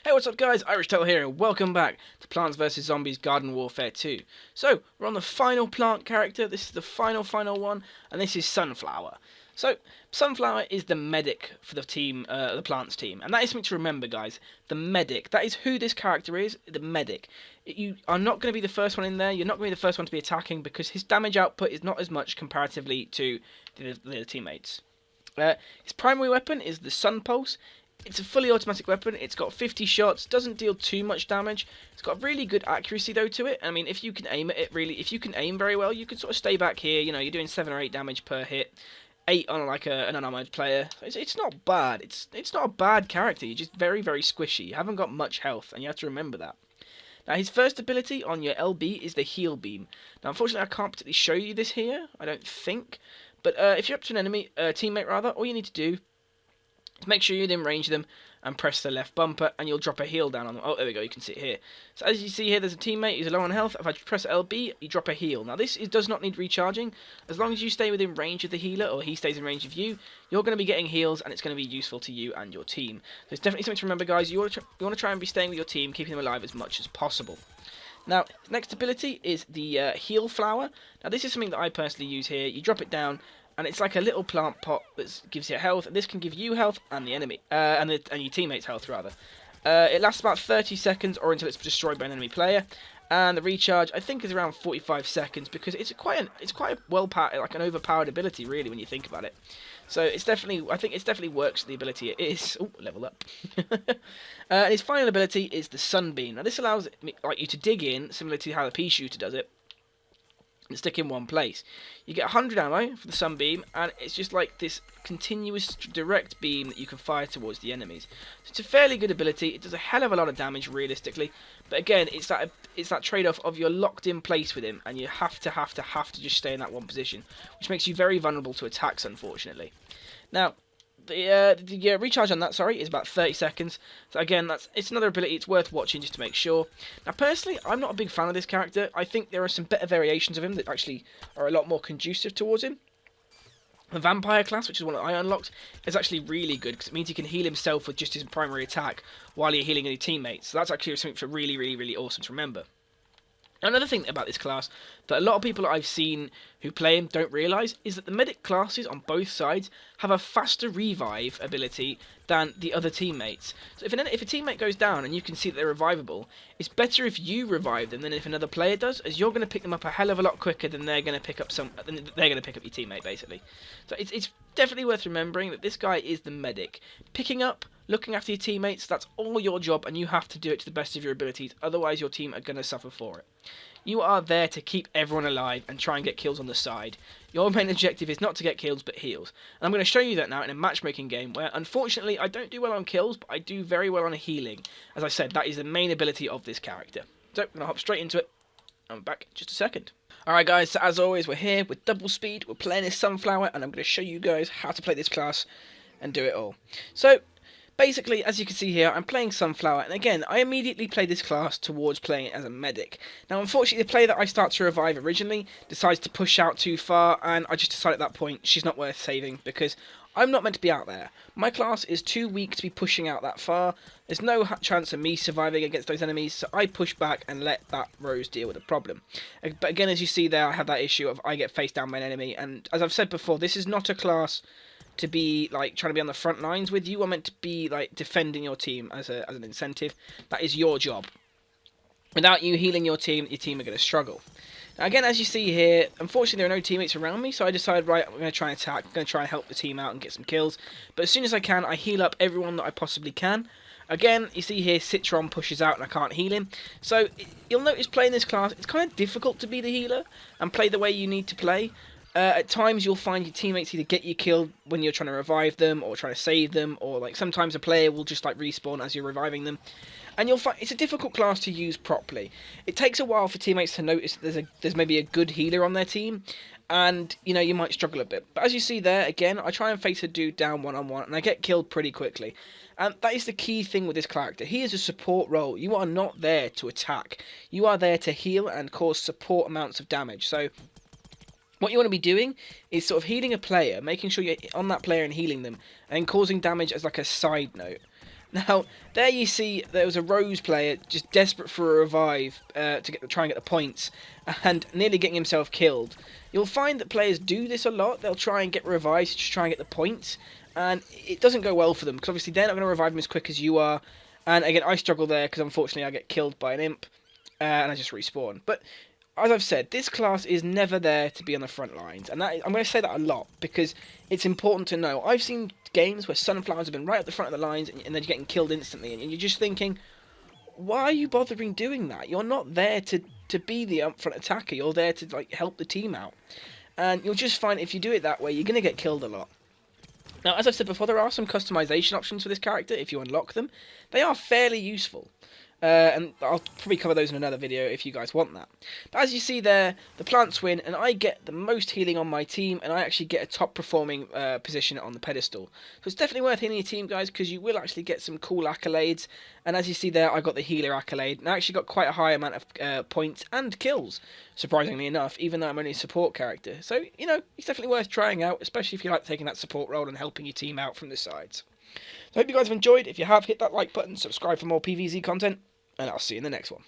Hey, what's up guys, Irish Tail here, and welcome back to Plants vs Zombies Garden Warfare 2. So, we're on the final plant character, this is the final one, and this is Sunflower. So, Sunflower is the medic for the team, the plants team, and that is something to remember guys, the medic, that is who this character is, the medic. You are not going to be the first one in there, you're not going to be the first one to be attacking, because his damage output is not as much comparatively to the teammates. His primary weapon is the Sun Pulse. It's a fully automatic weapon, it's got 50 shots, doesn't deal too much damage, it's got really good accuracy though to it. I mean, if you can aim at it if you can aim very well, you can sort of stay back here, you know, you're doing 7 or 8 damage per hit, 8 on like an unarmored player. It's not bad, it's not a bad character, you're just very squishy, you haven't got much health, and you have to remember that. Now, his first ability on your LB is the Heal Beam. Now, unfortunately, I can't particularly show you this here, I don't think, but if you're up to an enemy, teammate rather, all you need to do, make sure you're in range of them and press the left bumper and you'll drop a heal down on them. Oh, there we go, you can see it here. So as you see here, there's a teammate who's low on health. If I press LB, you drop a heal. Now this does not need recharging. As long as you stay within range of the healer or he stays in range of you, you're going to be getting heals and it's going to be useful to you and your team. So it's definitely something to remember guys. You want to try and be staying with your team, keeping them alive as much as possible. Now, the next ability is the Heal Flower. Now this is something that I personally use here. You drop it down, and it's like a little plant pot that gives you health. This can give you health and the enemy, and your teammates health rather. It lasts about 30 seconds or until it's destroyed by an enemy player, and the recharge I think is around 45 seconds because it's quite a like an overpowered ability really when you think about it. So I think it definitely works the ability it is. Oh, level up. And his final ability is the Sunbeam. Now this allows you to dig in, similar to how the Peashooter does it, and stick in one place. You get 100 ammo for the Sunbeam, and it's just like this continuous direct beam that you can fire towards the enemies. So it's a fairly good ability. It does a hell of a lot of damage realistically, but again, it's that trade-off of you're locked in place with him, and you have to just stay in that one position, which makes you very vulnerable to attacks, unfortunately. Now, the recharge on that, is about 30 seconds. So again, it's another ability. It's worth watching just to make sure. Now, personally, I'm not a big fan of this character. I think there are some better variations of him that actually are a lot more conducive towards him. The Vampire class, which is one that I unlocked, is actually really good because it means he can heal himself with just his primary attack while you're healing any teammates. So that's actually something really awesome to remember. Another thing about this class that a lot of people that I've seen who play him don't realise is that the medic classes on both sides have a faster revive ability than the other teammates. So if a teammate goes down and you can see that they're revivable, it's better if you revive them than if another player does, as you're going to pick them up a hell of a lot quicker than they're going to pick up your teammate basically. So it's definitely worth remembering that this guy is the medic. Picking up, looking after your teammates, that's all your job, and you have to do it to the best of your abilities, otherwise your team are going to suffer for it. You are there to keep everyone alive and try and get kills on the side. Your main objective is not to get kills but heals. And I'm going to show you that now in a matchmaking game where unfortunately I don't do well on kills, but I do very well on healing. As I said, that is the main ability of this character. So I'm going to hop straight into it. I'm back in just a second. Alright guys, so as always we're here with double speed, we're playing as Sunflower, and I'm going to show you guys how to play this class and do it all. So basically, as you can see here, I'm playing Sunflower, and again, I immediately play this class towards playing it as a medic. Now, unfortunately, the player that I start to revive originally decides to push out too far, and I just decide at that point she's not worth saving, because I'm not meant to be out there. My class is too weak to be pushing out that far. There's no chance of me surviving against those enemies, so I push back and let that Rose deal with the problem. But again, as you see there, I have that issue of I get faced down by an enemy, and as I've said before, this is not a class to be like trying to be on the front lines with. You are meant to be like defending your team as an incentive. That is your job. Without you healing your team are going to struggle. Now again, as you see here, unfortunately there are no teammates around me, so I decided, right, I'm going to try and attack, I'm going to try and help the team out and get some kills. But as soon as I can, I heal up everyone that I possibly can. Again, you see here, Citron pushes out and I can't heal him. So you'll notice playing this class, it's kind of difficult to be the healer and play the way you need to play. At times you'll find your teammates either get you killed when you're trying to revive them or trying to save them, or like sometimes a player will just like respawn as you're reviving them, and you'll find it's a difficult class to use properly. It takes a while for teammates to notice that there's maybe a good healer on their team, and you know you might struggle a bit. But as you see there, again, I try and face a dude down one-on-one and I get killed pretty quickly. And that is the key thing with this character. He is a support role. You are not there to attack. You are there to heal and cause support amounts of damage. So what you want to be doing is sort of healing a player, making sure you're on that player and healing them, and causing damage as like a side note. Now, there you see there was a Rose player just desperate for a revive try and get the points, and nearly getting himself killed. You'll find that players do this a lot. They'll try and get revives to just try and get the points, and it doesn't go well for them, because obviously they're not going to revive him as quick as you are. And again, I struggle there, because unfortunately I get killed by an imp, and I just respawn. But as I've said, this class is never there to be on the front lines, and I'm going to say that a lot because it's important to know. I've seen games where sunflowers have been right at the front of the lines, and they're getting killed instantly, and you're just thinking, why are you bothering doing that? You're not there to be the upfront attacker. You're there to like help the team out, and you'll just find if you do it that way, you're going to get killed a lot. Now, as I've said before, there are some customization options for this character if you unlock them. They are fairly useful. And I'll probably cover those in another video if you guys want that. But as you see there, the plants win, and I get the most healing on my team, and I actually get a top performing position on the pedestal. So it's definitely worth healing your team, guys, because you will actually get some cool accolades. And as you see there, I got the healer accolade, and I actually got quite a high amount of points and kills, surprisingly enough, even though I'm only a support character. So, you know, it's definitely worth trying out, especially if you like taking that support role and helping your team out from the sides. So I hope you guys have enjoyed. If you have, hit that like button, subscribe for more PvZ content, and I'll see you in the next one.